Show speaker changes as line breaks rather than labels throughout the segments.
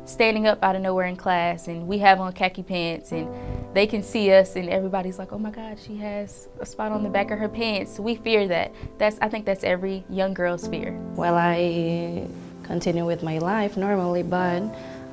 standing up out of nowhere in class and we have on khaki pants and they can see us and everybody's like, oh my God, she has a spot on the back of her pants. We fear that. I think that's every young girl's fear.
Well, I continue with my life normally, but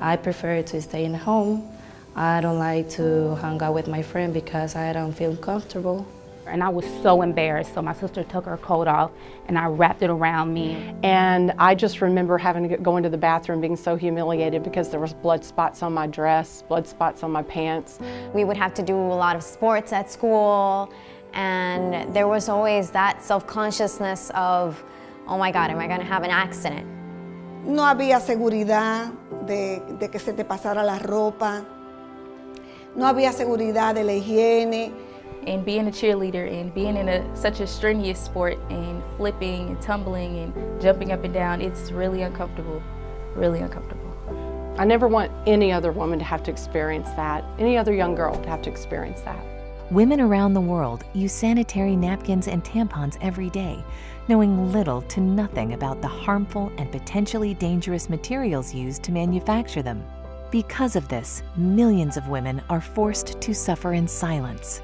I prefer to stay in home. I don't like to hang out with my friend because I don't feel comfortable.
And I was so embarrassed, so my sister took her coat off and I wrapped it around me.
And I just remember having to go into the bathroom being so humiliated because there was blood spots on my dress, blood spots on my pants.
We would have to do a lot of sports at school, and there was always that self-consciousness of, oh my God, am I gonna have an accident?
No había seguridad de que se te pasara la ropa. No había seguridad de la higiene.
And being a cheerleader and being in such a strenuous sport and flipping and tumbling and jumping up and down, it's really uncomfortable, really uncomfortable.
I never want any other woman to have to experience that, any other young girl to have to experience that.
Women around the world use sanitary napkins and tampons every day, knowing little to nothing about the harmful and potentially dangerous materials used to manufacture them. Because of this, millions of women are forced to suffer in silence.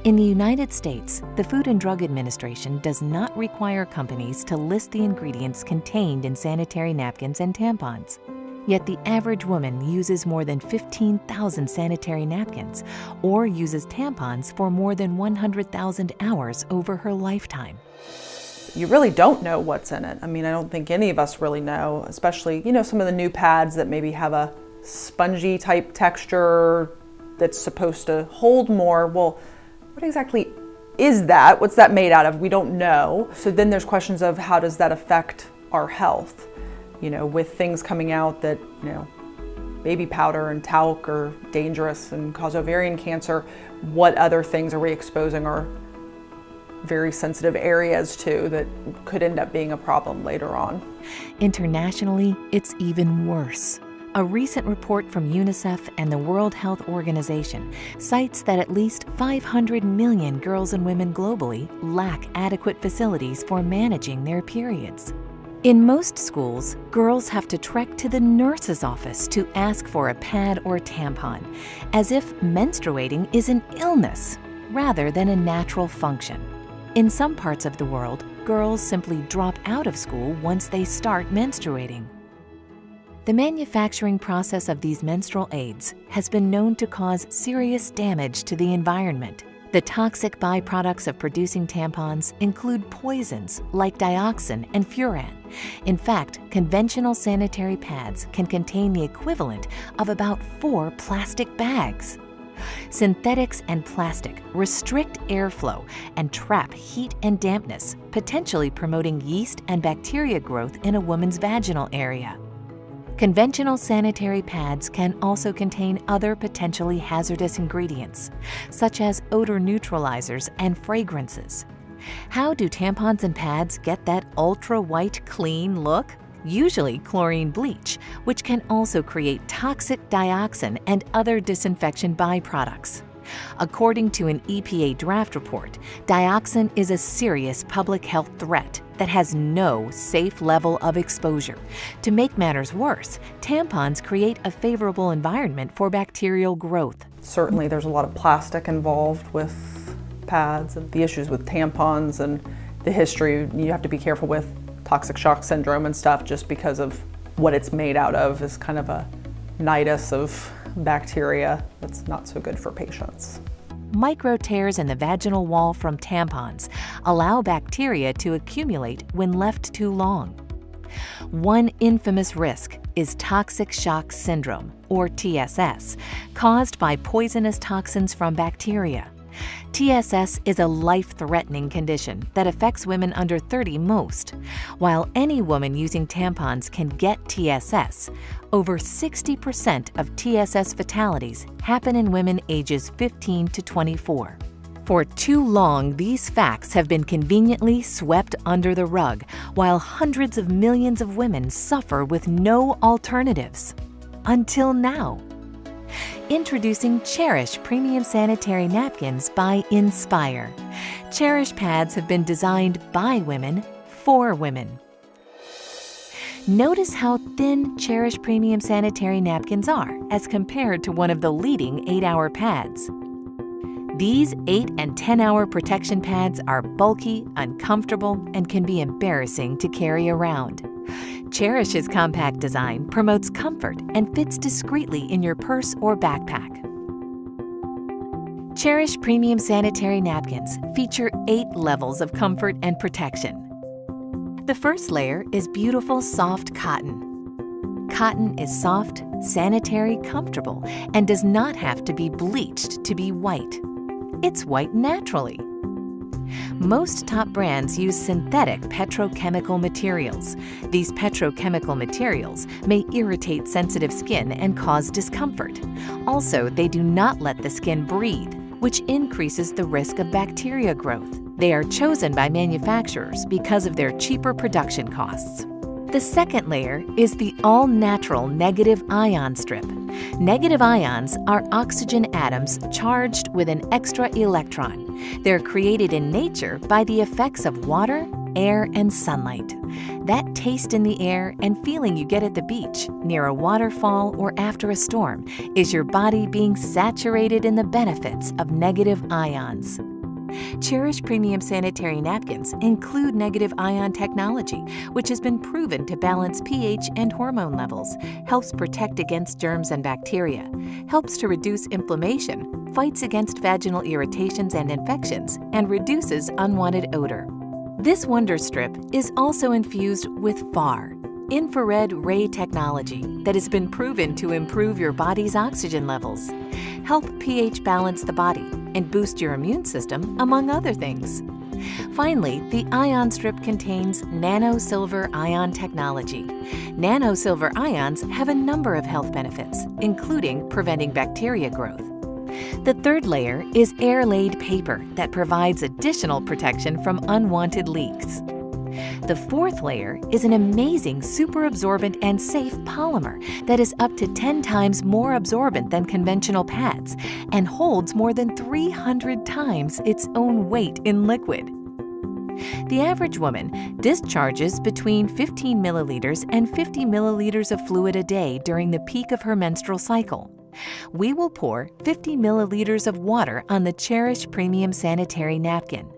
In the United States, the Food and Drug Administration does not require companies to list the ingredients contained in sanitary napkins and tampons. Yet the average woman uses more than 15,000 sanitary napkins or uses tampons for more than 100,000 hours over her lifetime.
You really don't know what's in it. I mean, I don't think any of us really know, especially, some of the new pads that maybe have a spongy type texture that's supposed to hold more. Well, what exactly is that? What's that made out of? We don't know. So then there's questions of how does that affect our health? With things coming out that, baby powder and talc are dangerous and cause ovarian cancer, what other things are we exposing our very sensitive areas to that could end up being a problem later on?
Internationally, it's even worse. A recent report from UNICEF and the World Health Organization cites that at least 500 million girls and women globally lack adequate facilities for managing their periods. In most schools, girls have to trek to the nurse's office to ask for a pad or tampon, as if menstruating is an illness rather than a natural function. In some parts of the world, girls simply drop out of school once they start menstruating. The manufacturing process of these menstrual aids has been known to cause serious damage to the environment. The toxic byproducts of producing tampons include poisons like dioxin and furan. In fact, conventional sanitary pads can contain the equivalent of about 4 plastic bags. Synthetics and plastic restrict airflow and trap heat and dampness, potentially promoting yeast and bacteria growth in a woman's vaginal area. Conventional sanitary pads can also contain other potentially hazardous ingredients, such as odor neutralizers and fragrances. How do tampons and pads get that ultra-white clean look? Usually chlorine bleach, which can also create toxic dioxin and other disinfection byproducts. According to an EPA draft report, dioxin is a serious public health threat that has no safe level of exposure. To make matters worse, tampons create a favorable environment for bacterial growth.
Certainly there's a lot of plastic involved with pads and the issues with tampons and the history. You have to be careful with toxic shock syndrome and stuff just because of what it's made out of is kind of a nidus of bacteria that's not so good for patients.
Micro tears in the vaginal wall from tampons allow bacteria to accumulate when left too long. One infamous risk is toxic shock syndrome, or TSS, caused by poisonous toxins from bacteria. TSS is a life-threatening condition that affects women under 30 most. While any woman using tampons can get TSS, over 60% of TSS fatalities happen in women ages 15 to 24. For too long, these facts have been conveniently swept under the rug, while hundreds of millions of women suffer with no alternatives. Until now. Introducing Cherish Premium Sanitary Napkins by Inspire. Cherish pads have been designed by women for women. Notice how thin Cherish Premium Sanitary Napkins are as compared to one of the leading 8-hour pads. These 8 and 10-hour protection pads are bulky, uncomfortable, and can be embarrassing to carry around. Cherish's compact design promotes comfort and fits discreetly in your purse or backpack. Cherish Premium Sanitary Napkins feature 8 levels of comfort and protection. The first layer is beautiful, soft cotton. Cotton is soft, sanitary, comfortable, and does not have to be bleached to be white. It's white naturally. Most top brands use synthetic petrochemical materials. These petrochemical materials may irritate sensitive skin and cause discomfort. Also, they do not let the skin breathe, which increases the risk of bacteria growth. They are chosen by manufacturers because of their cheaper production costs. The second layer is the all-natural negative ion strip. Negative ions are oxygen atoms charged with an extra electron. They're created in nature by the effects of water, air, and sunlight. That taste in the air and feeling you get at the beach, near a waterfall, or after a storm is your body being saturated in the benefits of negative ions. Cherish Premium Sanitary Napkins include negative ion technology, which has been proven to balance pH and hormone levels, helps protect against germs and bacteria, helps to reduce inflammation, fights against vaginal irritations and infections, and reduces unwanted odor. This Wonder Strip is also infused with FAR, infrared ray technology, that has been proven to improve your body's oxygen levels, help pH balance the body, and boost your immune system, among other things. Finally, the ion strip contains nano-silver ion technology. Nano-silver ions have a number of health benefits, including preventing bacteria growth. The third layer is air-laid paper that provides additional protection from unwanted leaks. The fourth layer is an amazing super absorbent and safe polymer that is up to 10 times more absorbent than conventional pads and holds more than 300 times its own weight in liquid. The average woman discharges between 15 milliliters and 50 milliliters of fluid a day during the peak of her menstrual cycle. We will pour 50 milliliters of water on the Cherish Premium Sanitary Napkin.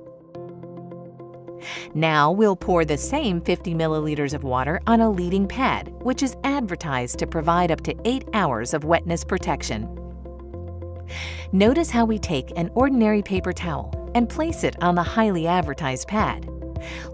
Now we'll pour the same 50 milliliters of water on a leading pad, which is advertised to provide up to 8 hours of wetness protection. Notice how we take an ordinary paper towel and place it on the highly advertised pad.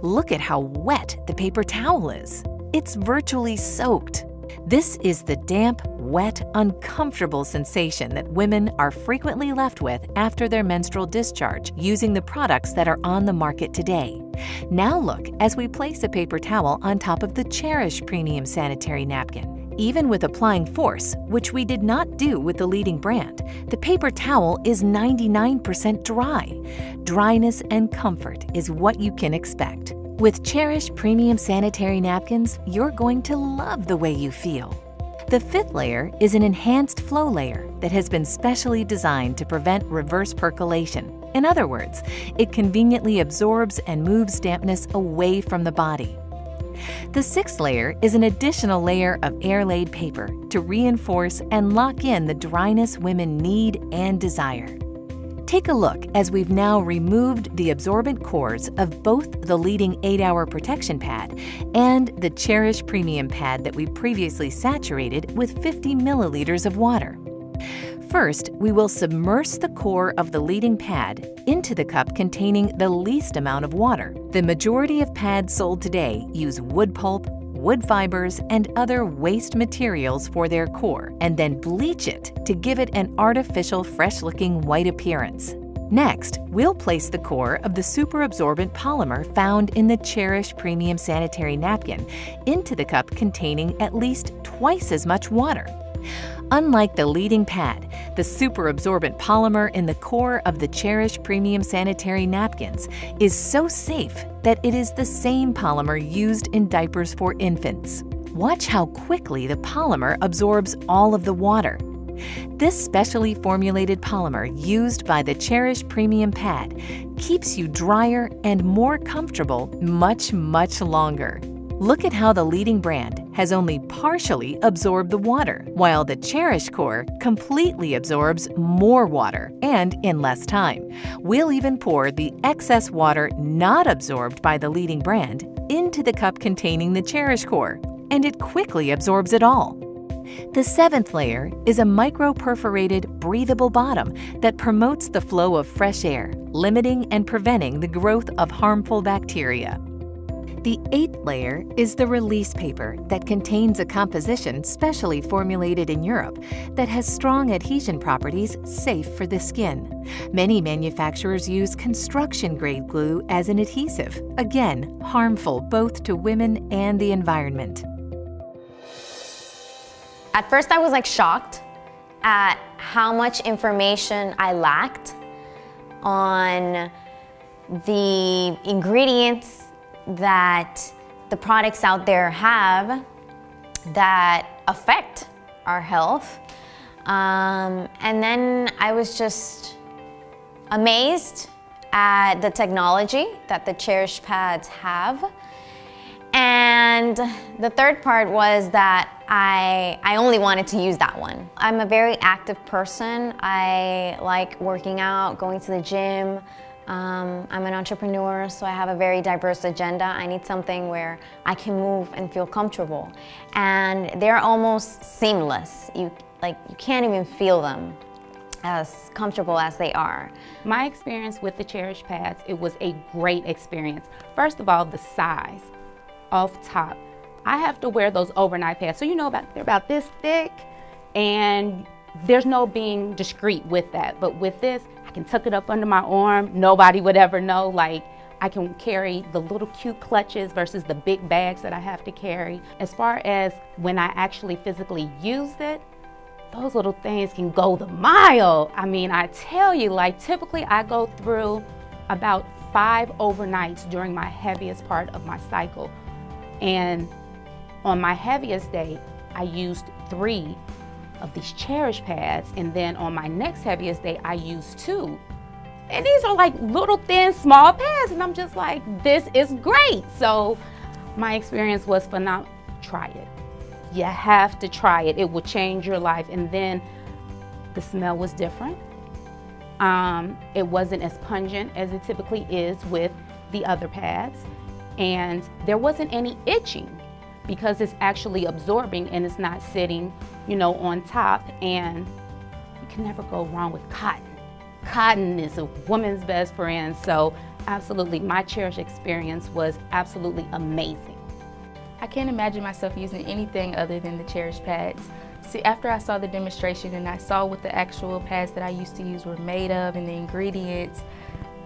Look at how wet the paper towel is. It's virtually soaked. This is the damp, wet, uncomfortable sensation that women are frequently left with after their menstrual discharge using the products that are on the market today. Now look as we place a paper towel on top of the Cherish Premium Sanitary Napkin. Even with applying force, which we did not do with the leading brand, the paper towel is 99% dry. Dryness and comfort is what you can expect. With Cherish Premium Sanitary Napkins, you're going to love the way you feel. The fifth layer is an enhanced flow layer that has been specially designed to prevent reverse percolation. In other words, it conveniently absorbs and moves dampness away from the body. The sixth layer is an additional layer of air-laid paper to reinforce and lock in the dryness women need and desire. Take a look as we've now removed the absorbent cores of both the leading 8-hour protection pad and the Cherish Premium pad that we previously saturated with 50 milliliters of water. First, we will submerge the core of the leading pad into the cup containing the least amount of water. The majority of pads sold today use wood pulp, wood fibers, and other waste materials for their core, and then bleach it to give it an artificial, fresh-looking white appearance. Next, we'll place the core of the super absorbent polymer found in the Cherish Premium Sanitary Napkin into the cup containing at least twice as much water. Unlike the leading pad, the super absorbent polymer in the core of the Cherish Premium Sanitary Napkins is so safe that it is the same polymer used in diapers for infants. Watch how quickly the polymer absorbs all of the water. This specially formulated polymer used by the Cherish Premium pad keeps you drier and more comfortable much, much longer. Look at how the leading brand has only partially absorbed the water, while the Cherish Core completely absorbs more water and in less time. We'll even pour the excess water not absorbed by the leading brand into the cup containing the Cherish Core, and it quickly absorbs it all. The seventh layer is a micro-perforated, breathable bottom that promotes the flow of fresh air, limiting and preventing the growth of harmful bacteria. The eighth layer is the release paper that contains a composition specially formulated in Europe that has strong adhesion properties safe for the skin. Many manufacturers use construction-grade glue as an adhesive, again, harmful both to women and the environment.
At first I was like shocked at how much information I lacked on the ingredients that the products out there have that affect our health. And then I was just amazed at the technology that the Cherish pads have. And the third part was that I only wanted to use that one. I'm a very active person. I like working out, going to the gym. I'm an entrepreneur, so I have a very diverse agenda. I need something where I can move and feel comfortable. And they're almost seamless. You can't even feel them as comfortable as they are.
My experience with the Cherish pads, it was a great experience. First of all, the size off top. I have to wear those overnight pads. So they're about this thick, and there's no being discreet with that. But with this, I can tuck it up under my arm. Nobody would ever know. Like, I can carry the little cute clutches versus the big bags that I have to carry. As far as when I actually physically used it, those little things can go the mile. I mean, I tell you, like, typically I go through about 5 overnights during my heaviest part of my cycle. And on my heaviest day, I used 3 of these Cherish pads, and then on my next heaviest day, I used 2. And these are like little thin, small pads, and I'm just like, this is great. So my experience was phenomenal. Try it. You have to try it. It will change your life. And then the smell was different. It wasn't as pungent as it typically is with the other pads. And there wasn't any itching because it's actually absorbing and it's not sitting, on top. And you can never go wrong with cotton. Cotton is a woman's best friend. So absolutely, my Cherish experience was absolutely amazing.
I can't imagine myself using anything other than the Cherish pads. See, after I saw the demonstration and I saw what the actual pads that I used to use were made of and the ingredients,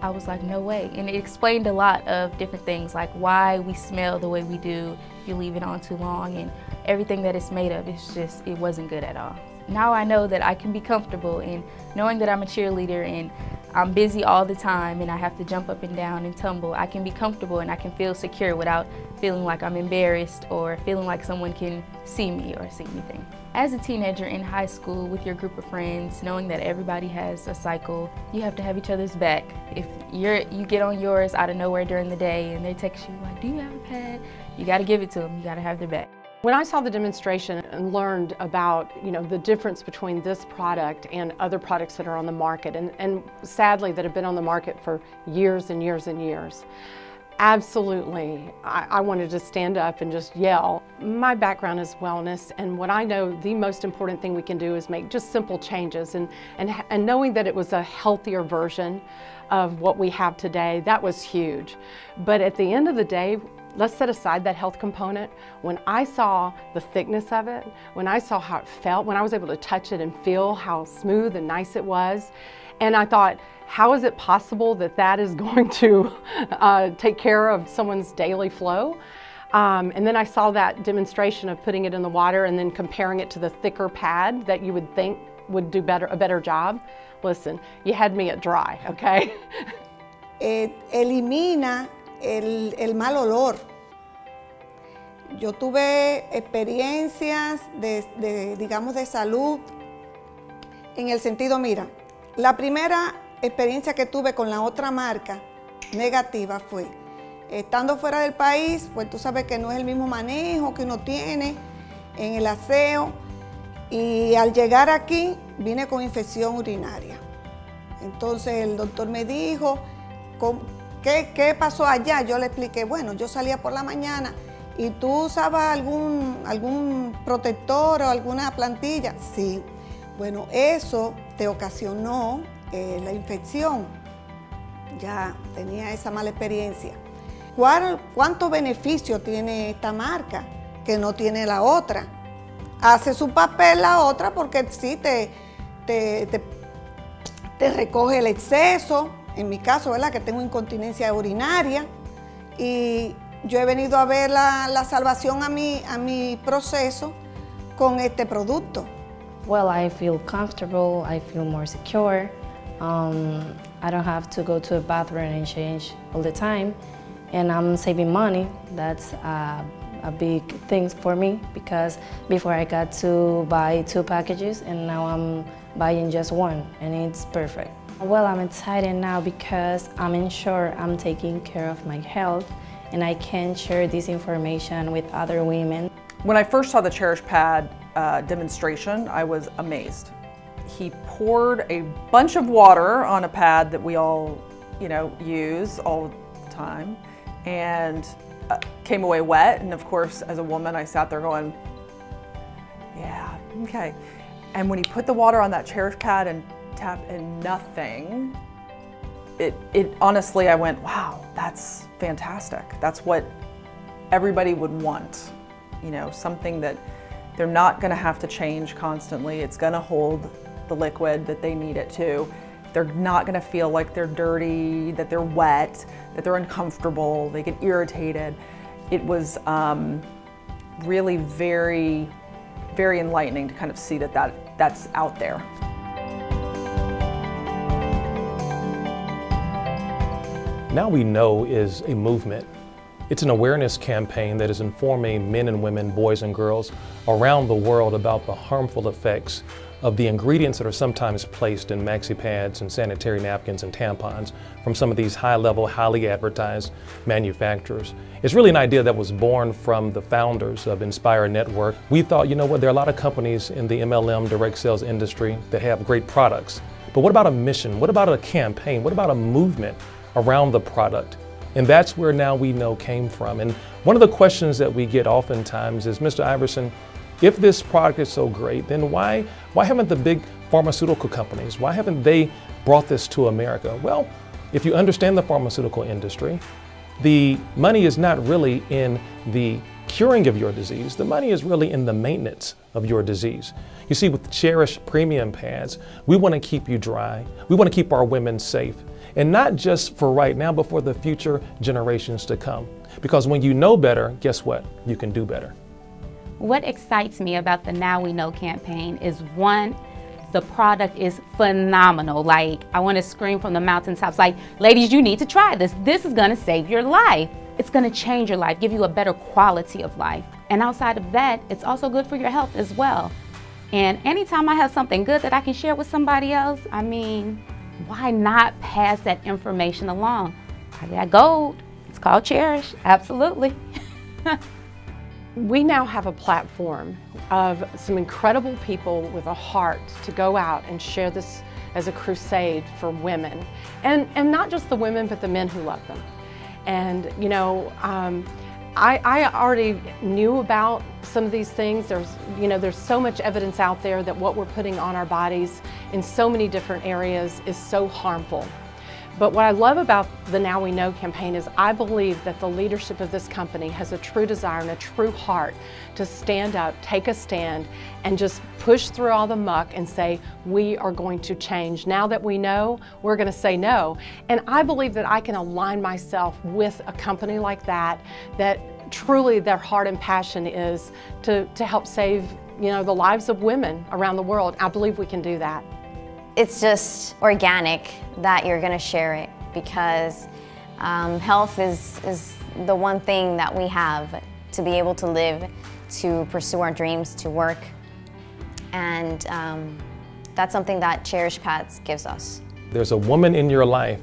I was like, no way. And it explained a lot of different things, like why we smell the way we do if you leave it on too long, and everything that it's made of, it wasn't good at all. Now I know that I can be comfortable in knowing that I'm a cheerleader and I'm busy all the time and I have to jump up and down and tumble. I can be comfortable and I can feel secure without feeling like I'm embarrassed or feeling like someone can see me or see anything. As a teenager in high school with your group of friends, knowing that everybody has a cycle, you have to have each other's back. If you get on yours out of nowhere during the day and they text you like, do you have a pad? You gotta give it to them, you gotta have their back.
When I saw the demonstration and learned about, the difference between this product and other products that are on the market, and sadly that have been on the market for years and years and years, absolutely, I wanted to stand up and just yell. My background is wellness, and what I know the most important thing we can do is make just simple changes, and knowing that it was a healthier version of what we have today, that was huge. But at the end of the day, let's set aside that health component. When I saw the thickness of it, when I saw how it felt, when I was able to touch it and feel how smooth and nice it was, and I thought, how is it possible that that is going to take care of someone's daily flow? And then I saw that demonstration of putting it in the water and then comparing it to the thicker pad that you would think would do a better job. Listen, you had me at dry, okay?
Elimina el mal olor. Yo tuve experiencias digamos, de salud en el sentido, mira, la primera experiencia que tuve con la otra marca negativa fue Estando fuera del país, pues tú sabes que no es el mismo manejo que uno tiene en el aseo. Y al llegar aquí, vine con infección urinaria. Entonces el doctor me dijo, ¿qué pasó allá? Yo le expliqué, bueno, yo salía por la mañana y tú usabas algún protector o alguna plantilla. Sí, bueno, eso te ocasionó la infección. Ya tenía esa mala experiencia. ¿Cuánto beneficio tiene esta marca que no tiene la otra? Hace su papel la otra porque sí te recoge el exceso, en mi caso, ¿verdad? Que tengo incontinencia urinaria, y yo he venido a ver la salvación a mi proceso con este producto.
Well, I feel comfortable, I feel more secure. I don't have to go to a bathroom and change all the time. And I'm saving money. That's a big thing for me because before I got to buy 2 packages and now I'm buying just 1 and it's perfect. Well, I'm excited now because I'm sure I'm taking care of my health and I can share this information with other women.
When I first saw the Cherish Pad demonstration, I was amazed. He poured a bunch of water on a pad that we all, use all the time, and came away wet. And of course, as a woman, I sat there going, yeah, okay. And when he put the water on that Cherish Pad and tapped and nothing, it honestly, I went, wow, that's fantastic. That's what everybody would want. Something that they're not gonna have to change constantly. It's gonna hold the liquid that they need it to. They're not gonna feel like they're dirty, that they're wet, that they're uncomfortable, they get irritated. It was really very, very enlightening to kind of see that's out there.
Now We Know is a movement. It's an awareness campaign that is informing men and women, boys and girls around the world about the harmful effects of the ingredients that are sometimes placed in maxi pads and sanitary napkins and tampons from some of these high-level, highly advertised manufacturers. It's really an idea that was born from the founders of Inspire Network. We thought, there are a lot of companies in the MLM direct sales industry that have great products, but what about a mission? What about a campaign? What about a movement around the product? And that's where Now We Know came from. And one of the questions that we get oftentimes is, Mr. Iverson, if this product is so great, then why haven't the big pharmaceutical companies, why haven't they brought this to America? Well, if you understand the pharmaceutical industry, the money is not really in the curing of your disease. The money is really in the maintenance of your disease. You see, with Cherish premium pads, we want to keep you dry. We want to keep our women safe. And not just for right now, but for the future generations to come. Because when you know better, guess what? You can do better.
What excites me about the Now We Know campaign is, one, the product is phenomenal. Like, I want to scream from the mountaintops, like, ladies, you need to try this. This is going to save your life. It's going to change your life, give you a better quality of life. And outside of that, it's also good for your health as well. And anytime I have something good that I can share with somebody else, why not pass that information along? I got gold. It's called Cherish. Absolutely.
We now have a platform of some incredible people with a heart to go out and share this as a crusade for women. And not just the women, but the men who love them. And, I already knew about some of these things. There's so much evidence out there that what we're putting on our bodies in so many different areas is so harmful. But what I love about the Now We Know campaign is I believe that the leadership of this company has a true desire and a true heart to stand up, take a stand, and just push through all the muck and say, we are going to change. Now that we know, we're going to say no. And I believe that I can align myself with a company like that truly their heart and passion is to help save, the lives of women around the world. I believe we can do that.
It's just organic that you're going to share it because health is the one thing that we have to be able to live, to pursue our dreams, to work. And that's something that Cherish Pads gives us.
There's a woman in your life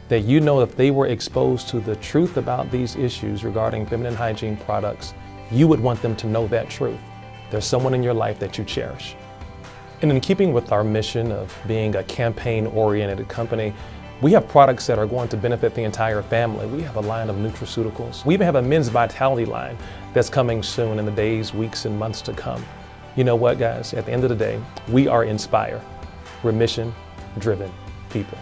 that you know if they were exposed to the truth about these issues regarding feminine hygiene products, you would want them to know that truth. There's someone in your life that you cherish. And in keeping with our mission of being a campaign-oriented company, we have products that are going to benefit the entire family. We have a line of nutraceuticals. We even have a men's vitality line that's coming soon in the days, weeks, and months to come. You know what, guys? At the end of the day, we are Inspire. We're mission-driven people.